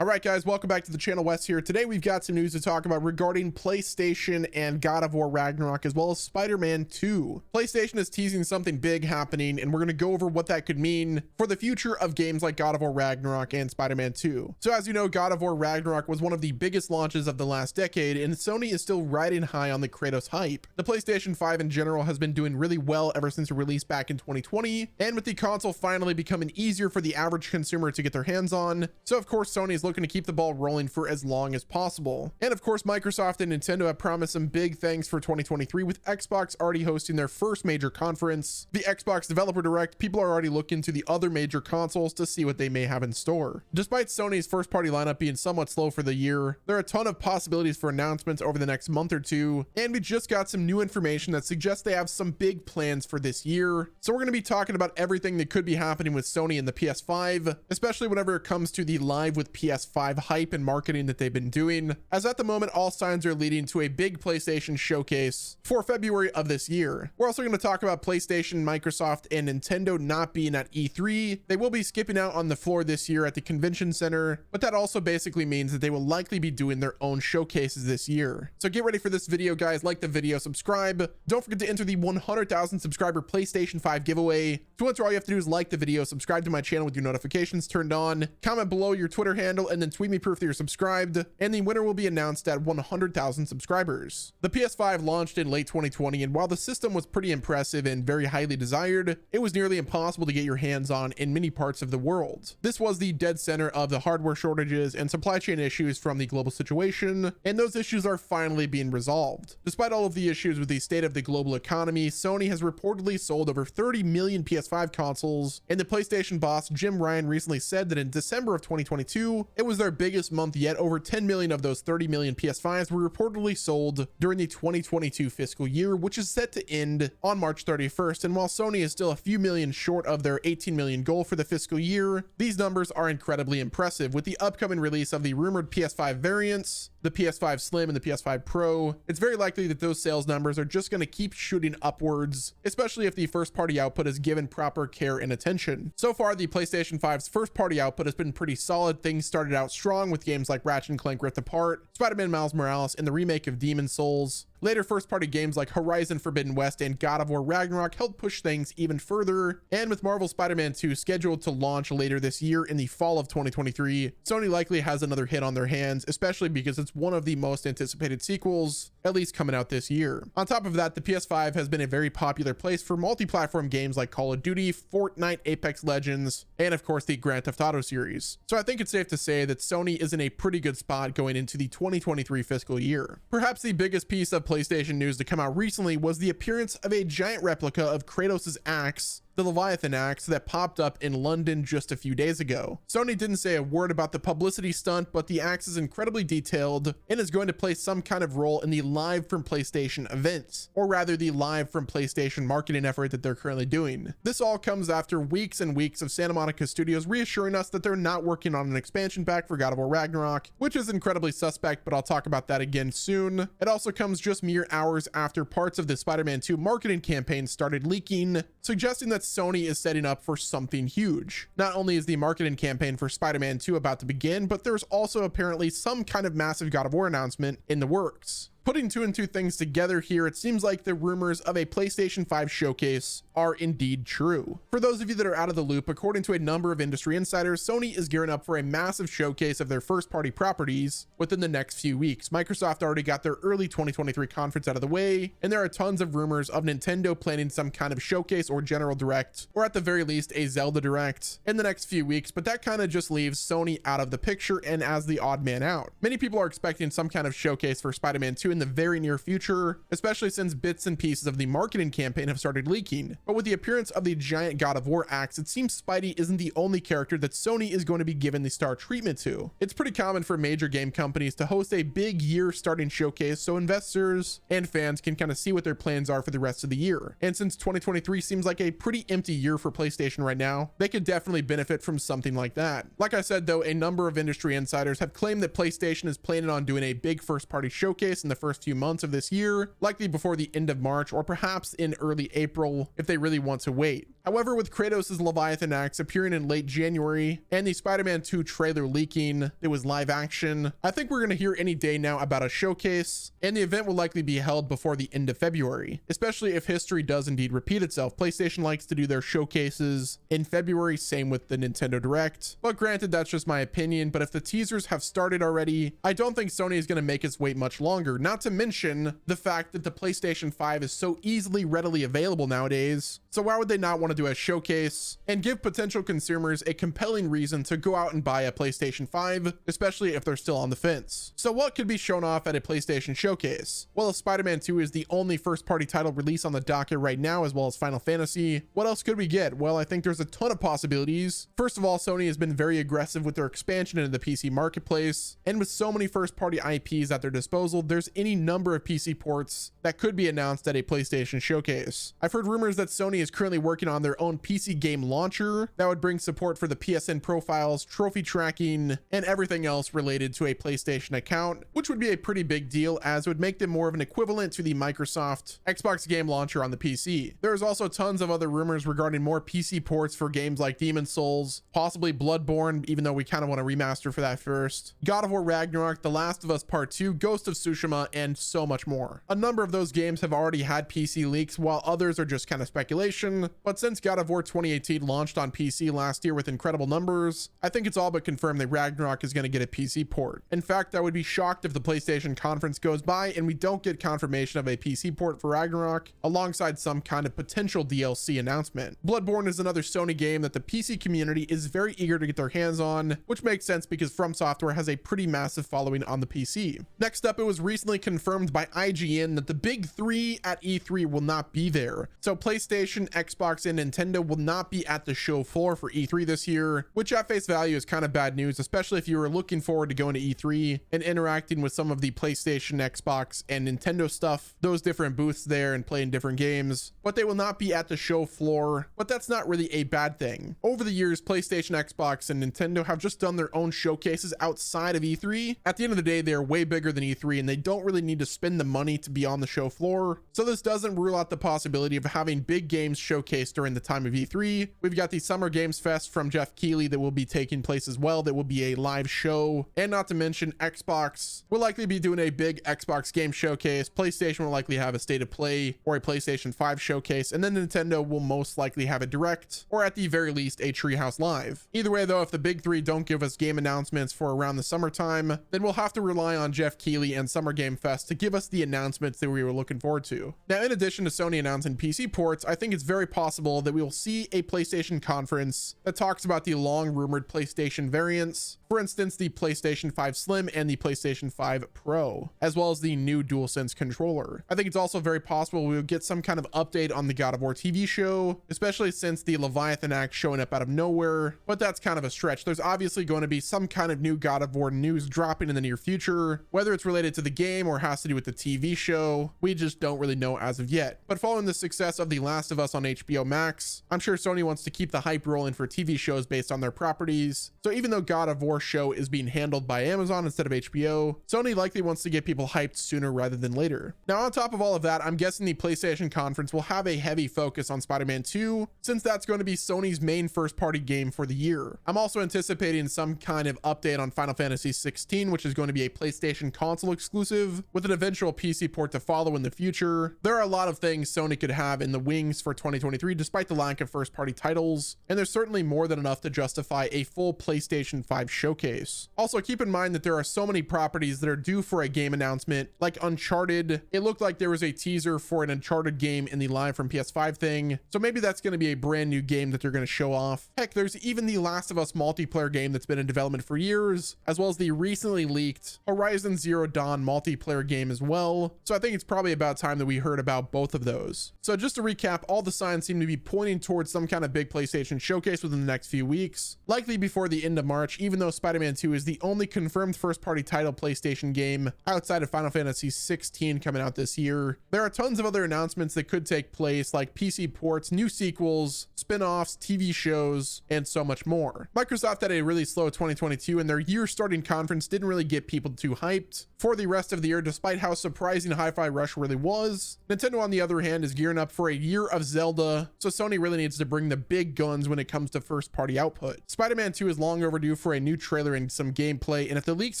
All right, guys, welcome back to the channel. Wes here. Today we've got some news to talk about regarding PlayStation and God of War Ragnarok, as well as Spider-Man 2. PlayStation is teasing something big happening, and we're going to go over what that could mean for the future of games like God of War Ragnarok and Spider-Man 2. So as you know, God of War Ragnarok was one of the biggest launches of the last decade, and Sony is still riding high on the Kratos hype. The PlayStation 5 in general has been doing really well ever since it released back in 2020, and with the console finally becoming easier for the average consumer to get their hands on. So of course, Sony is looking to keep the ball rolling for as long as possible. And of course, Microsoft and Nintendo have promised some big things for 2023, with Xbox already hosting their first major conference, the Xbox Developer Direct. People are already looking to the other major consoles to see what they may have in store. Despite Sony's first party lineup being somewhat slow for the year, there are a ton of possibilities for announcements over the next month or two, and we just got some new information that suggests they have some big plans for this year. So we're going to be talking about everything that could be happening with Sony and the PS5, especially whenever it comes to the live with PS5 hype and marketing that they've been doing, as at the moment all signs are leading to a big PlayStation showcase for February of this year. We're also going to talk about PlayStation, Microsoft, and Nintendo not being at E3. They will be skipping out on the floor this year at the convention center, but that also basically means that they will likely be doing their own showcases this year. So get ready for this video, guys. Like the video, subscribe. Don't forget to enter the 100,000 subscriber PlayStation 5 giveaway. To enter, all you have to do is like the video, subscribe to my channel with your notifications turned on, comment below your Twitter handle, and then tweet me proof that you're subscribed, and the winner will be announced at 100,000 subscribers. The PS5 launched in late 2020, and while the system was pretty impressive and very highly desired, it was nearly impossible to get your hands on in many parts of the world. This was the dead center of the hardware shortages and supply chain issues from the global situation, and those issues are finally being resolved. Despite all of the issues with the state of the global economy, Sony has reportedly sold over 30 million PS5 consoles, and the PlayStation boss Jim Ryan recently said that in December of 2022, it was their biggest month yet. Over 10 million of those 30 million PS5s were reportedly sold during the 2022 fiscal year, which is set to end on March 31st. And while Sony is still a few million short of their 18 million goal for the fiscal year, these numbers are incredibly impressive. With the upcoming release of the rumored PS5 variants, the PS5 Slim and the PS5 Pro, it's very likely that those sales numbers are just going to keep shooting upwards, especially if the first party output is given proper care and attention. So far, the PlayStation 5's first party output has been pretty solid. Things started out strong with games like Ratchet & Clank Rift Apart, Spider-Man Miles Morales, and the remake of Demon's Souls. Later first-party games like Horizon Forbidden West and God of War Ragnarok helped push things even further, and with Marvel Spider-Man 2 scheduled to launch later this year in the fall of 2023, Sony likely has another hit on their hands, especially because it's one of the most anticipated sequels, at least coming out this year. On top of that, the PS5 has been a very popular place for multi-platform games like Call of Duty, Fortnite, Apex Legends, and of course the Grand Theft Auto series. So I think it's safe to say that Sony is in a pretty good spot going into the 2023 fiscal year. Perhaps the biggest piece of PlayStation news to come out recently was the appearance of a giant replica of Kratos' axe, the Leviathan axe, that popped up in London just a few days ago. Sony didn't say a word about the publicity stunt, but the axe is incredibly detailed and is going to play some kind of role in the live from PlayStation events, or rather the live from PlayStation marketing effort that they're currently doing. This all comes after weeks and weeks of Santa Monica Studios reassuring us that they're not working on an expansion pack for God of War Ragnarok, which is incredibly suspect, but I'll talk about that again soon. It also comes just mere hours after parts of the Spider-Man 2 marketing campaign started leaking, suggesting that Sony is setting up for something huge. Not only is the marketing campaign for Spider-Man 2 about to begin, but there's also apparently some kind of massive God of War announcement in the works. Putting two and two things together here, it seems like the rumors of a PlayStation 5 showcase are indeed true. For those of you that are out of the loop, according to a number of industry insiders, Sony is gearing up for a massive showcase of their first-party properties within the next few weeks. Microsoft already got their early 2023 conference out of the way, and there are tons of rumors of Nintendo planning some kind of showcase or general direct, or at the very least a Zelda direct in the next few weeks, but that kind of just leaves Sony out of the picture and as the odd man out. Many people are expecting some kind of showcase for Spider-Man 2 in the very near future, especially since bits and pieces of the marketing campaign have started leaking. But with the appearance of the giant God of War axe, it seems Spidey isn't the only character that Sony is going to be given the star treatment to. It's pretty common for major game companies to host a big year starting showcase so investors and fans can kind of see what their plans are for the rest of the year. And since 2023 seems like a pretty empty year for PlayStation right now, they could definitely benefit from something like that. Like I said though, a number of industry insiders have claimed that PlayStation is planning on doing a big first party showcase in the first few months of this year, likely before the end of March or perhaps in early April if they really want to wait. However, with Kratos' Leviathan axe appearing in late January and the Spider-Man 2 trailer leaking, it was live action, I think we're going to hear any day now about a showcase, and the event will likely be held before the end of February, especially if history does indeed repeat itself. PlayStation likes to do their showcases in February, same with the Nintendo Direct, but granted, that's just my opinion. But if the teasers have started already, I don't think Sony is going to make us wait much longer, not to mention the fact that the PlayStation 5 is so easily readily available nowadays. So why would they not want to do a showcase and give potential consumers a compelling reason to go out and buy a PlayStation 5, especially if they're still on the fence? So what could be shown off at a PlayStation showcase? Well, if Spider-Man 2 is the only first-party title released on the docket right now, as well as Final Fantasy, what else could we get? Well, I think there's a ton of possibilities. First of all, Sony has been very aggressive with their expansion into the PC marketplace, and with so many first-party IPs at their disposal, there's any number of PC ports that could be announced at a PlayStation showcase. I've heard rumors that Sony is currently working on their own PC game launcher that would bring support for the PSN profiles, trophy tracking, and everything else related to a PlayStation account, which would be a pretty big deal, as it would make them more of an equivalent to the Microsoft Xbox game launcher on the PC. There's also tons of other rumors regarding more PC ports for games like Demon's Souls, possibly Bloodborne, even though we kind of want to remaster for that first, God of War Ragnarok, The Last of Us Part 2, Ghost of Tsushima, and so much more. A number of those games have already had PC leaks, while others are just kind of speculation. But since God of War 2018 launched on PC last year with incredible numbers, I think it's all but confirmed that Ragnarok is going to get a PC port. In fact, I would be shocked if the PlayStation conference goes by and we don't get confirmation of a PC port for Ragnarok alongside some kind of potential DLC announcement. Bloodborne is another Sony game that the PC community is very eager to get their hands on, which makes sense because From Software has a pretty massive following on the PC. Next up, it was recently confirmed by IGN that the big three at E3 will not be there. So PlayStation, Xbox, and Nintendo will not be at the show floor for E3 this year, which at face value is kind of bad news, especially if you were looking forward to going to E3 and interacting with some of the PlayStation, Xbox, and Nintendo stuff, those different booths there and playing different games, but they will not be at the show floor. But that's not really a bad thing. Over the years, PlayStation, Xbox, and Nintendo have just done their own showcases outside of E3. At the end of the day, they are way bigger than E3 and they don't really need to spend the money to be on the show floor. So this doesn't rule out the possibility of having big games showcased during the time of E3. We've got the Summer Games Fest from Jeff Keighley that will be taking place as well. That will be a live show. And not to mention, Xbox will likely be doing a big Xbox game showcase. PlayStation will likely have a State of Play or a PlayStation 5 showcase. And then Nintendo will most likely have a Direct, or at the very least, a Treehouse Live. Either way though, if the big three don't give us game announcements for around the summertime, then we'll have to rely on Jeff Keighley and Summer Game Fest to give us the announcements that we were looking forward to. Now, in addition to Sony announcing PC ports, I think it's very possible that we will see a PlayStation conference that talks about the long rumored PlayStation variants. For instance, the PlayStation 5 Slim and the PlayStation 5 Pro, as well as the new DualSense controller. I think it's also very possible we will get some kind of update on the God of War TV show, especially since the Leviathan axe showing up out of nowhere, but that's kind of a stretch. There's obviously going to be some kind of new God of War news dropping in the near future, whether it's related to the game or has to do with the TV show. We just don't really know as of yet. But following the success of The Last of Us on HBO Max, I'm sure Sony wants to keep the hype rolling for TV shows based on their properties. So even though God of War show is being handled by Amazon instead of HBO, Sony likely wants to get people hyped sooner rather than later. Now, on top of all of that, I'm guessing the PlayStation conference will have a heavy focus on Spider-Man 2, since that's going to be Sony's main first-party game for the year. I'm also anticipating some kind of update on Final Fantasy 16, which is going to be a PlayStation console exclusive, with an eventual PC port to follow in the future. There are a lot of things Sony could have in the wings for 2023, despite the lack of first-party titles, and there's certainly more than enough to justify a full PlayStation 5 showcase. Also, keep in mind that there are so many properties that are due for a game announcement, like Uncharted. It looked like there was a teaser for an Uncharted game in the Live from PS5 thing, so maybe that's going to be a brand new game that they're going to show off. Heck, there's even the Last of Us multiplayer game that's been in development for years, as well as the recently leaked Horizon Zero Dawn multiplayer game as well. So I think it's probably about time that we heard about both of those. So just to recap, all the signs seem to be pointing towards some kind of big PlayStation showcase within the next few weeks, likely before the end of March, even though Spider-Man 2 is the only confirmed first-party title PlayStation game outside of Final Fantasy 16 coming out this year. There are tons of other announcements that could take place, like PC ports, new sequels, spin-offs, TV shows, and so much more. Microsoft had a really slow 2022, and their year-starting conference didn't really get people too hyped for the rest of the year, despite how surprising Hi-Fi Rush really was. Nintendo, on the other hand, is gearing up for a year of Zelda, so Sony really needs to bring the big guns when it comes to first party output. Spider-Man 2 is long overdue for a new trailer and some gameplay, and if the leaks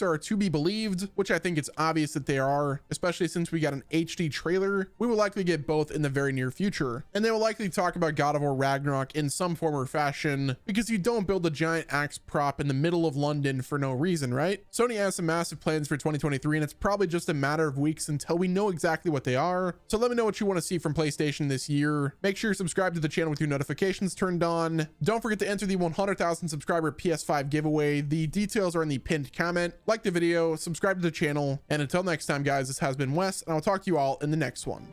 are to be believed, which I think it's obvious that they are, especially since we got an HD trailer, we will likely get both in the very near future. And they will likely talk about God of War Ragnarok in some form or fashion, because you don't build a giant axe prop in the middle of London for no reason, right? Sony has some massive plans for 2023, and it's probably just a matter of weeks until we know exactly what they are. So let me know what you want to see from PlayStation this year. Make sure you're subscribed to the channel with your notifications turned on. Don't forget to enter the 100,000 subscriber PS5 giveaway. The details are in the pinned comment. Like the video, subscribe to the channel, and until next time, guys, this has been Wes, and I'll talk to you all in the next one.